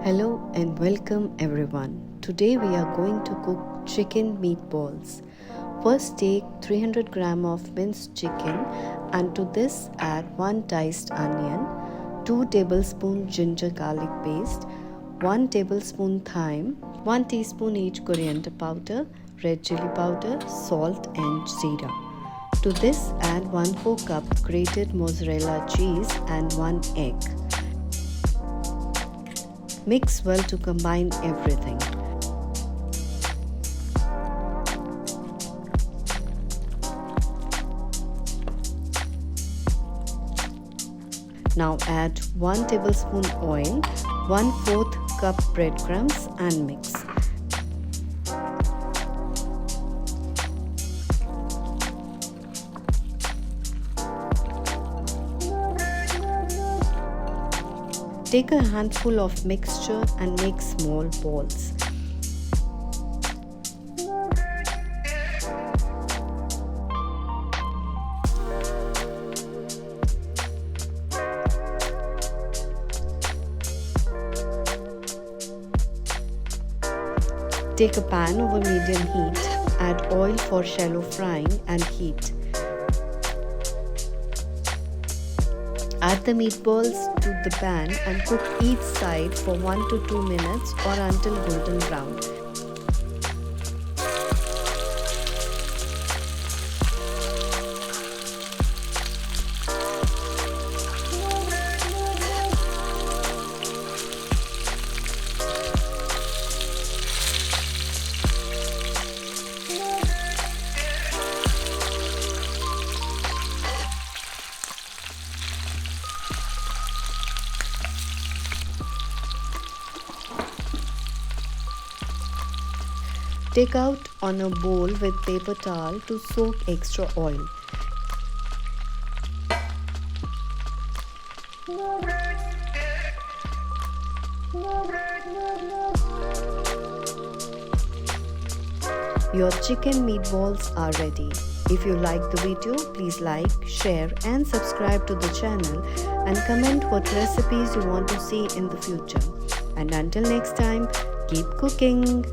Hello and welcome everyone. Today we are going to cook chicken meatballs. First take 300 gram of minced chicken and to this add 1 diced onion, 2 tablespoon ginger garlic paste, 1 tablespoon thyme, 1 teaspoon each coriander powder, red chilli powder, salt and jeera. To this add 1/4 cup grated mozzarella cheese and 1 egg. Mix well to combine everything. Now add 1 tablespoon oil, 1/4 cup breadcrumbs and mix. Take a handful of mixture and make small balls. Take a pan over medium heat, add oil for shallow frying and heat. Add the meatballs to the pan and cook each side for 1 to 2 minutes or until golden brown. Take out on a bowl with paper towel to soak extra oil. Your chicken meatballs are ready. If you like the video, please like, share and subscribe to the channel and comment what recipes you want to see in the future. And until next time, keep cooking!